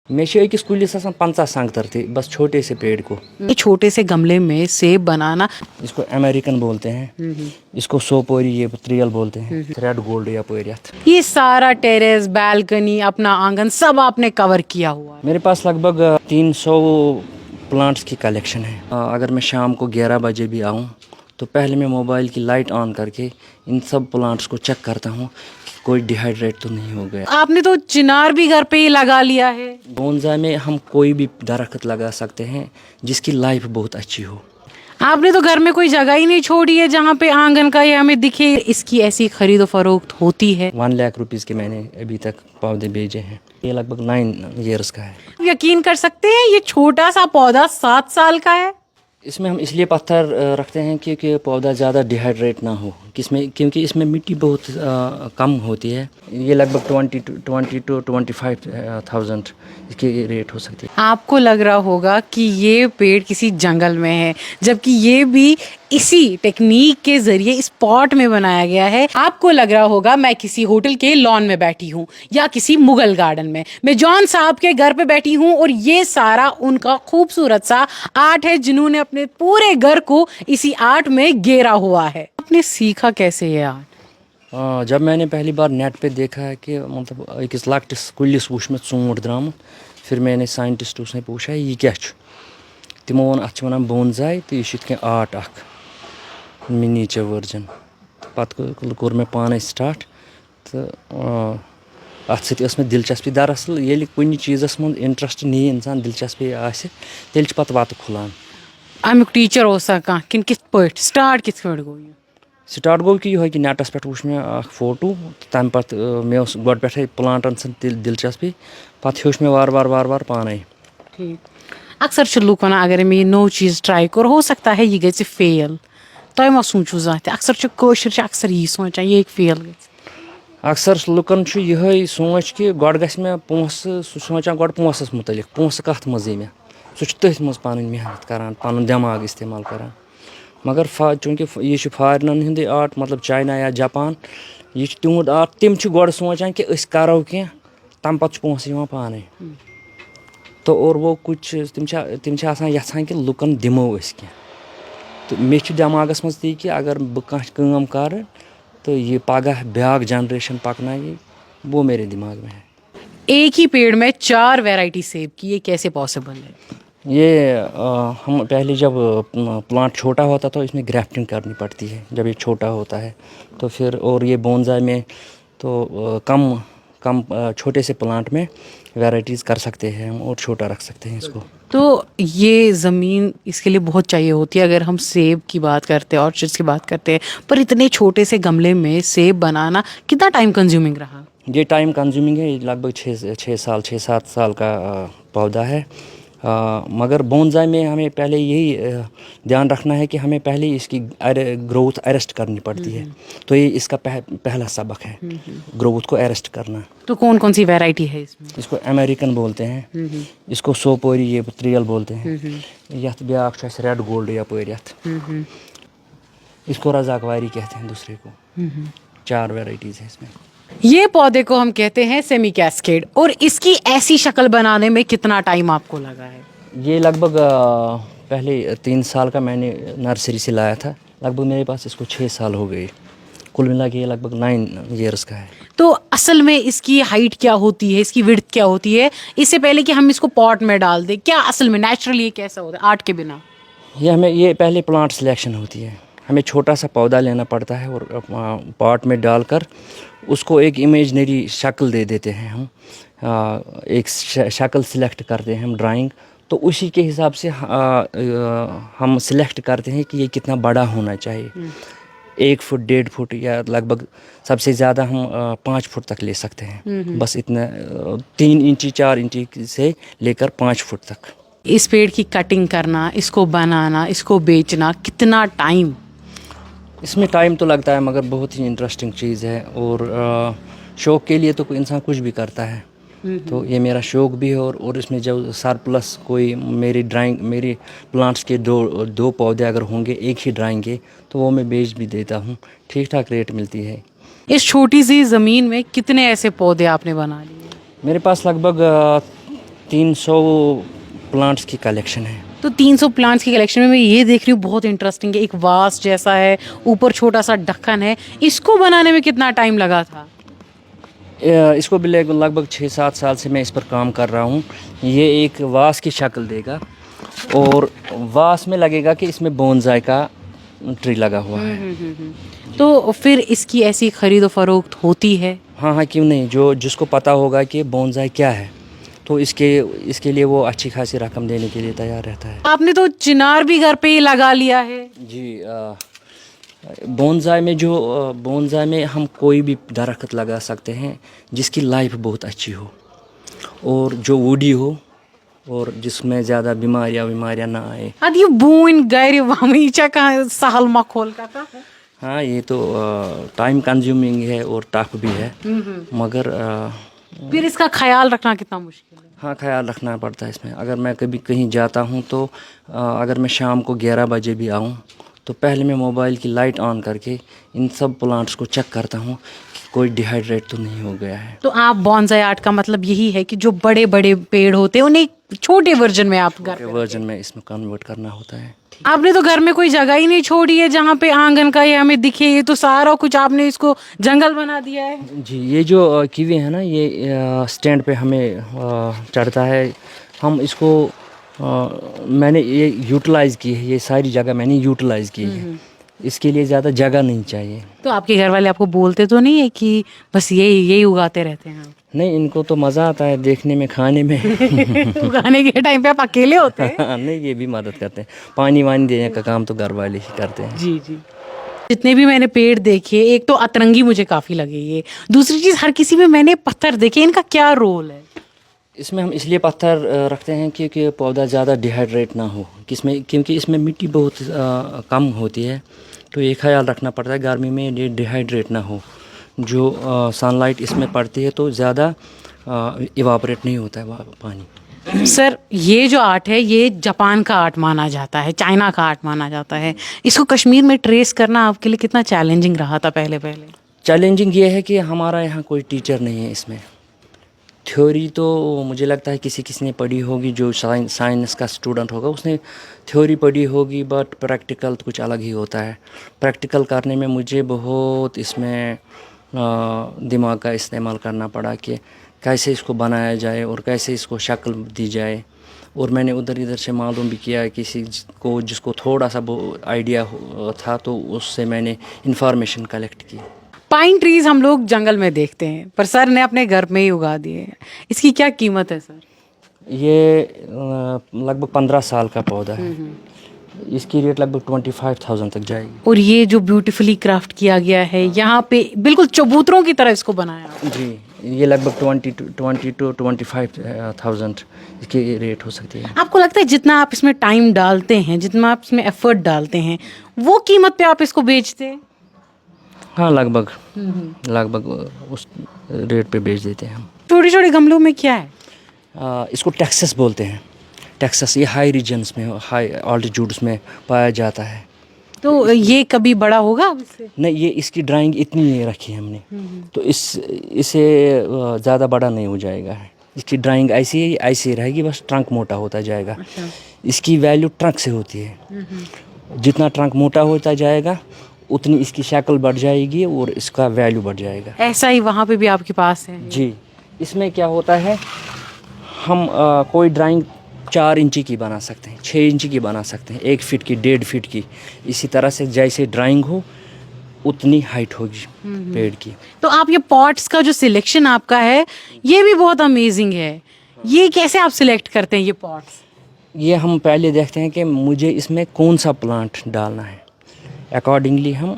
मे छ अकिस कुलिस आसान 50 संगतर थे बस छोटे से पेड़ को। ये छोटे से गमले में सेब बनाना, इसको अमेरिकन बोलते हैं, इसको सोपोरी ये त्रियल बोलते हैं, रेड गोल्ड या पोरियत। ये सारा टेरेस, बालकनी, अपना आंगन सब आपने कवर किया हुआ है। मेरे पास लगभग 300 प्लांट्स की कलेक्शन है। अगर मैं शाम को 11 बजे भी आऊँ तो पहले मैं मोबाइल की लाइट ऑन करके इन सब प्लांट्स को चेक करता हूँ कि कोई डिहाइड्रेट तो नहीं हो गया। आपने तो चिनार भी घर पे ही लगा लिया है। बोनसाई में हम कोई भी दरख्त लगा सकते हैं जिसकी लाइफ बहुत अच्छी हो। आपने तो घर में कोई जगह ही नहीं छोड़ी है जहाँ पे आंगन का ये हमें दिखे। इसकी ऐसी खरीदो फरोख्त होती है। 1 लाख रुपीज़ के मैंने अभी तक पौधे भेजे हैं। ये लगभग 9 ईयर्स का है। यकीन कर सकते हैं ये छोटा सा पौधा 7 साल का है। इसमें हम इसलिए पत्थर रखते हैं क्योंकि पौधा ज़्यादा डिहाइड्रेट ना हो, क्योंकि इसमें मिट्टी बहुत कम होती है। ये लगभग 20 to 25,000 इसकी रेट हो सकती है। आपको लग रहा होगा कि ये पेड़ किसी जंगल में है, जबकि ये भी इसी टेक्निक के जरिए इस पॉट में बनाया गया है। आपको लग रहा होगा मैं किसी होटल के लॉन में बैठी हूँ या किसी मुगल गार्डन में। मैं जॉन साहब के घर पे बैठी हूँ और ये सारा उनका खूबसूरत सा आर्ट है जिन्होंने अपने पूरे घर को इसी आर्ट में घेरा हुआ है। आपने सीखा कैसे ये आर्ट? जब मैंने पहली बार नेट पे देखा है कि मतलब अकिस लक्टिस कुलिस वुच में ऊँट द्रामुत, फिर मैंने साइंटिस्टों से पूछा ये क्या तिमो वोन अथ वनान बोनसाई तो यह आर्ट अख मिनीचर वर्जन। पत्त कोर मैं पाने स्टार्ट तो अत सत में दिलचस्पी। दरअसल ये कुछ चीज़स मज इंटरेस्ट नी इंसान दिलचस्पी आसे तेल पत वत खुलान। अमुक टीचर हो सका किन किस पट स्टार्ट किस पट गो स्टार्ट गो कि यह कि नेटस पे वुच मे फोटो तम पत मे गोड पे प्लांटन दिलचस्पी पत हेच मे वार वार पाने। ठीक। अक्सर लूक वन अगर मैं नो चीज़ ट्राई कर हो सकता है ये गई फेल तुम मा सूचू जाते अक्सर अक्सर यही सोचान ये फेल ग। अक्सर लुकन यह सोच कि गोड गस मे पोस सोचान गोड पोसस मुतलिक पोस कत मज मे सह तथ मज पन मेहनत करान पन दिमाग इस्तेमाल करान। मगर चूँकि यह फॉरेनन हुंद आर्ट मतलब चाइना या जापान यह तिहुंद आर्ट तिम गोड सोचान कि अस करो कह तम पत पोस पाने। तो और वो कुछ तिम यहां कि लुकन दिमो अस कह। तो मे दिमागस मज ती कि अगर बह कम कर तो ये पगह ब्याक जनरेशन पकनाए, वो मेरे दिमाग में है। एक ही पेड़ में 4 वैरायटी सेब की, ये कैसे पॉसिबल है? ये हम पहले जब प्लांट छोटा होता तो इसमें ग्राफ्टिंग करनी पड़ती है जब ये छोटा होता है तो फिर। और ये बोनसाई में तो कम छोटे से प्लांट में वैराइटीज़ कर सकते हैं हम और छोटा रख सकते हैं इसको। तो ये ज़मीन इसके लिए बहुत चाहिए होती है अगर हम सेब की बात करते हैं, ऑर्चिड्स की बात करते हैं। पर इतने छोटे से गमले में सेब बनाना कितना टाइम कंज्यूमिंग रहा? ये टाइम कंज्यूमिंग है, लगभग 6-7 साल का पौधा है। मगर बोनसाई में हमें पहले यही ध्यान रखना है कि हमें पहले इसकी ग्रोथ अरेस्ट करनी पड़ती है। तो ये इसका पहला सबक है, ग्रोथ को अरेस्ट करना। तो कौन कौन सी वैरायटी है इसमें? इसको अमेरिकन बोलते हैं, इसको सोपोरी ये त्रियल बोलते हैं, यथ ब्याक रेड गोल्ड या पोरियत, इसको रजाकवारी कहते हैं दूसरे को। 4 वैरायटीज़ है इसमें। ये पौधे को हम कहते हैं सेमी कैस्केड। और इसकी ऐसी शक्ल बनाने में कितना टाइम आपको लगा है? ये लगभग पहले 3 साल का मैंने नर्सरी से लाया था। लगभग मेरे पास इसको 6 साल हो गए। कुल मिला के ये लगभग 9 ईयर्स का है। तो असल में इसकी हाइट क्या होती है, इसकी विड्थ क्या होती है, इससे पहले कि हम इसको पॉट में डाल दें? क्या असल में नेचुरली कैसा होता है आर्ट के बिना? ये पहले प्लांट सिलेक्शन होती है। हमें छोटा सा पौधा लेना पड़ता है और पॉट में डालकर उसको एक इमेजनरी शक्ल दे देते हैं हम। एक शक्ल सिलेक्ट करते हैं हम ड्राइंग, तो उसी के हिसाब से हम सिलेक्ट करते हैं कि ये कितना बड़ा होना चाहिए। 1 फुट 1.5 फुट या लगभग सबसे ज़्यादा हम 5 फुट तक ले सकते हैं। बस इतना 3 इंची 4 इंची से लेकर 5 फुट तक। इस पेड़ की कटिंग करना, इसको बनाना, इसको बेचना, कितना टाइम? इसमें टाइम तो लगता है मगर बहुत ही इंटरेस्टिंग चीज़ है। और शौक़ के लिए तो कोई इंसान कुछ भी करता है। तो ये मेरा शौक़ भी है। और इसमें जब सरप्लस कोई मेरी प्लांट्स के दो पौधे अगर होंगे एक ही ड्राइंग के तो वो मैं बेच भी देता हूँ, ठीक ठाक रेट मिलती है। इस छोटी सी ज़मीन में कितने ऐसे पौधे आपने बना लिए? मेरे पास लगभग 300 प्लांट्स की कलेक्शन है। तो 300 प्लांट्स की कलेक्शन में मैं ये देख रही हूँ, बहुत इंटरेस्टिंग है। एक वास जैसा है, ऊपर छोटा सा ढक्कन है। इसको बनाने में कितना टाइम लगा था? इसको भी लगभग 6-7 साल से मैं इस पर काम कर रहा हूँ। ये एक वास की शक्ल देगा और वास में लगेगा कि इसमें बोनसाई का ट्री लगा हुआ है। तो फिर इसकी ऐसी खरीदो फरोख्त होती है? हाँ हाँ, क्यों नहीं। जिसको पता होगा कि बोनसाई क्या है तो इसके लिए वो अच्छी खासी रकम देने के लिए तैयार रहता है। आपने तो चिनार भी घर पे ही लगा लिया है। जी, बोनसाई में हम कोई भी दरख्त लगा सकते हैं जिसकी लाइफ बहुत अच्छी हो और जो वुडी हो और जिसमें ज़्यादा बीमारियां ना आए। اد یہ بوٗنۍ گرِ وَمہٕ یہِ چھا کانٛہہ سہل ماحول کا؟ ہاں، یہ تو ٹائم کنزیومنگ ہے اور ٹف بھی ہے، مگر پھر اس کا خیال رکھنا کتنا مشکل ہے؟ ہاں، خیال رکھنا پڑتا ہے اس میں۔ اگر میں کبھی کہیں جاتا ہوں تو اگر میں شام کو 11 بجے بھی آؤں تو پہلے میں موبائل کی لائٹ آن کر کے ان سب پلانٹس کو چیک کرتا ہوں کہ کوئی ڈیہائیڈریٹ تو نہیں ہو گیا ہے۔ تو آپ بونزائی آرٹ کا مطلب یہی ہے کہ جو بڑے بڑے پیڑ ہوتے ہیں انہیں چھوٹے ورژن میں آپ گھر ورژن میں اس میں کنورٹ کرنا ہوتا ہے۔ آپ نے تو گھر میں کوئی جگہ ہی نہیں چھوڑی ہے جہاں پہ آنگن کا یہ ہمیں دکھے، یہ تو سارا کچھ آپ نے اس کو جنگل بنا دیا ہے۔ جی، یہ جو کیوی ہے نا، یہ اسٹینڈ پہ ہمیں چڑھتا ہے، ہم اس کو میں نے یہ یوٹیلائز کی ہے، یہ ساری جگہ میں نے یوٹیلائز کی ہے، اس کے لیے زیادہ جگہ نہیں چاہیے۔ تو آپ کے گھر والے آپ کو بولتے تو نہیں ہے کہ بس یہی اگاتے رہتے ہیں؟ نہیں، ان کو تو مزہ آتا ہے دیکھنے میں، کھانے میں۔ اگانے کے ٹائم پہ آپ اکیلے ہوتے ہیں؟ نہیں، یہ بھی مدد کرتے ہیں، پانی وانی دینے کا کام تو گھر والے ہی کرتے ہیں۔ جی جی، جتنے بھی میں نے پیڑ دیکھے، ایک تو اترنگی مجھے کافی لگے، یہ دوسری چیز ہر کسی میں نے پتھر دیکھے، ان کا کیا رول ہے؟ اس میں ہم اس لیے پتھر رکھتے ہیں کیونکہ پودا زیادہ ڈیہائیڈریٹ نہ ہو، کیونکہ اس میں مٹی بہت کم ہوتی ہے، تو یہ خیال رکھنا پڑتا ہے گرمی میں یہ ڈیہائیڈریٹ نہ ہو۔ جو سن لائٹ اس میں پڑتی ہے تو زیادہ ایواپریٹ نہیں ہوتا ہے پانی۔ سر، یہ جو آرٹ ہے یہ جاپان کا آرٹ مانا جاتا ہے، چائنا کا آرٹ مانا جاتا ہے، اس کو کشمیر میں ٹریس کرنا آپ کے لیے کتنا چیلنجنگ رہا تھا پہلے؟ چیلنجنگ یہ ہے کہ ہمارا یہاں کوئی ٹیچر نہیں ہے اس میں۔ تھیوری تو مجھے لگتا ہے کسی نے پڑھی ہوگی، جو سائنس کا اسٹوڈنٹ ہوگا اس نے تھیوری پڑھی ہوگی، بٹ پریکٹیکل تو کچھ الگ ہی ہوتا ہے۔ پریکٹیکل کرنے میں مجھے بہت اس میں دماغ کا استعمال کرنا پڑا کہ کیسے اس کو بنایا جائے اور کیسے اس کو شکل دی جائے، اور میں نے ادھر سے معلوم بھی کیا کسی کو جس کو تھوڑا سا آئیڈیا تھا تو اس سے میں نے انفارمیشن کلیکٹ کی۔ پائن ٹریز ہم لوگ جنگل میں دیکھتے ہیں، پر سر نے اپنے گھر میں ہی اگا دیے ہیں، اس کی کیا قیمت ہے سر؟ یہ لگ بھگ 15 سال کا پودا ہے، اس کی ریٹ لگ بھگ 25,000 تک جائے گی۔ اور یہ جو بیوٹیفلی کرافٹ کیا گیا ہے یہاں پہ بالکل چبوتروں کی طرح اس کو بنایا۔ جی، یہ لگ بھگ 20 to 25,000 اس کی ریٹ ہو سکتی ہے۔ آپ کو لگتا ہے جتنا آپ اس میں ٹائم ڈالتے ہیں، جتنا آپ اس میں ایفرٹ ڈالتے ہیں، وہ قیمت پہ آپ اس کو بیچتے ہیں؟ ہاں، لگ بھگ اس ریٹ پہ بیچ دیتے ہیں ہم۔ چھوٹے چھوٹے گملوں میں کیا ہے؟ اس کو ٹیکسس بولتے ہیں۔ ٹیکسس یہ ہائی ریجنس میں، ہائی آلٹیٹیوڈس میں پایا جاتا ہے۔ تو یہ کبھی بڑا ہوگا اب اس سے؟ نہیں، یہ اس کی ڈرائنگ اتنی رکھی ہم نے، تو اسے زیادہ بڑا نہیں ہو جائے گا۔ اس کی ڈرائنگ ایسی رہے گی، بس ٹرنک موٹا ہوتا جائے گا۔ اس کی ویلیو ٹرنک سے ہوتی ہے، جتنا ٹرنک موٹا ہوتا جائے گا اتنی اس کی شکل بڑھ جائے گی اور اس کا ویلیو بڑھ جائے گا۔ ایسا ہی وہاں پہ بھی آپ کے پاس ہے؟ جی، اس میں کیا ہوتا ہے، ہم کوئی ڈرائنگ 4 انچی کی بنا سکتے ہیں، 6 انچی کی بنا سکتے ہیں، 1 فٹ کی، 1.5 فٹ کی، اسی طرح سے جیسے ڈرائنگ ہو اتنی ہائٹ ہوگی پیڑ کی۔ تو آپ یہ پاٹس کا جو سلیکشن آپ کا ہے یہ بھی بہت امیزنگ ہے، یہ کیسے آپ سلیکٹ کرتے ہیں یہ پاٹس؟ یہ ہم پہلے دیکھتے ہیں کہ مجھے اس میں کون سا پلانٹ ڈالنا ہے، اکارڈنگلی ہم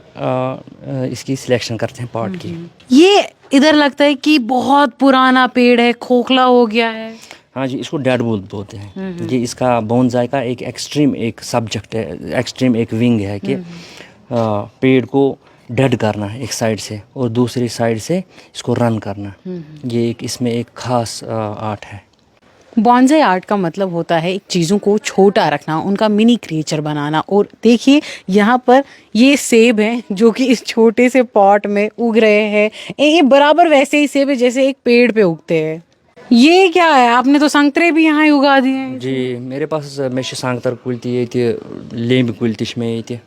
اس کی سلیکشن کرتے ہیں پاٹ کی۔ یہ ادھر لگتا ہے کہ بہت پرانا پیڑ ہے، کھوکھلا ہو گیا ہے۔ ہاں جی، اس کو ڈیڈ ووڈ بولتے ہیں۔ یہ اس کا بونزائی کا ایک ایکسٹریم ایک سبجیکٹ ہے، ایکسٹریم ایک ونگ ہے کہ پیڑ کو ڈیڈ کرنا ہے ایک سائڈ سے اور دوسری سائڈ سے اس کو رن کرنا۔ یہ اس میں ایک خاص آرٹ ہے۔ بونزائی آرٹ کا مطلب ہوتا ہے ایک چیزوں کو چھوٹا رکھنا، ان کا منی کریچر بنانا۔ اور دیکھیے یہاں پر یہ سیب ہیں جو کہ اس چھوٹے سے پاٹ میں اگ رہے ہیں، یہ برابر ویسے ہی سیب ہے جیسے ایک پیڑ پہ اگتے ہیں۔ ये क्या है, आपने तो संतरे भी यहाँ ही उगा दिए हैं. جی میرے پاس مےٚ چھِ سنٛگتر کُلۍ تہِ ییٚتہِ لیٚمبۍ کُلۍ تہِ چھِ مےٚ ییٚتہِ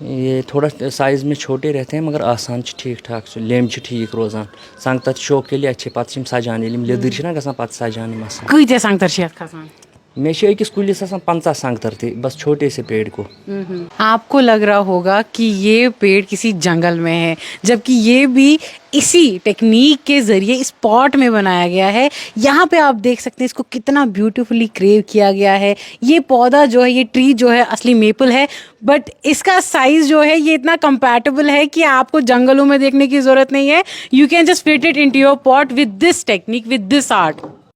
یہ تھوڑا سائز میں چھوٹے رہتے ہیں مگر آسان چھِ ٹھیٖک ٹھاک چھُ لیٚمبۍ چھِ ٹھیٖک روزان سنٛگتر چھِ شوق ییٚلہِ اَتہِ چھِ پَتہٕ چھِ یِم سَجان ییٚلہِ یِم لیٚدٕرۍ چھِ نا گژھان پَتہٕ سَجان یِم آسان کۭتیاہ سنگتر چھِ یتھ کھسان؟ مےٚ چھِ أکِس کُلِس آسان 50 سنٛگتر تہِ بس چھوٹے سے پیڑ کو. آپ کو لگ رہا ہوگا کہ یہ پیڑ کسی جنگل میں ہے جبکہ یہ بھی اسی ٹیکنیک کے ذریعے اس پاٹ میں بنایا گیا ہے. یہاں پہ آپ دیکھ سکتے ہیں اس کو کتنا بیوٹیفلی کریو کیا گیا ہے. یہ پودا جو ہے، یہ ٹری جو ہے اصلی میپل ہے، بٹ اس کا سائز جو ہے یہ اتنا کمپیٹیبل ہے کہ آپ کو جنگلوں میں دیکھنے کی ضرورت نہیں ہے. You can just fit it into your pot with this technique, with this art.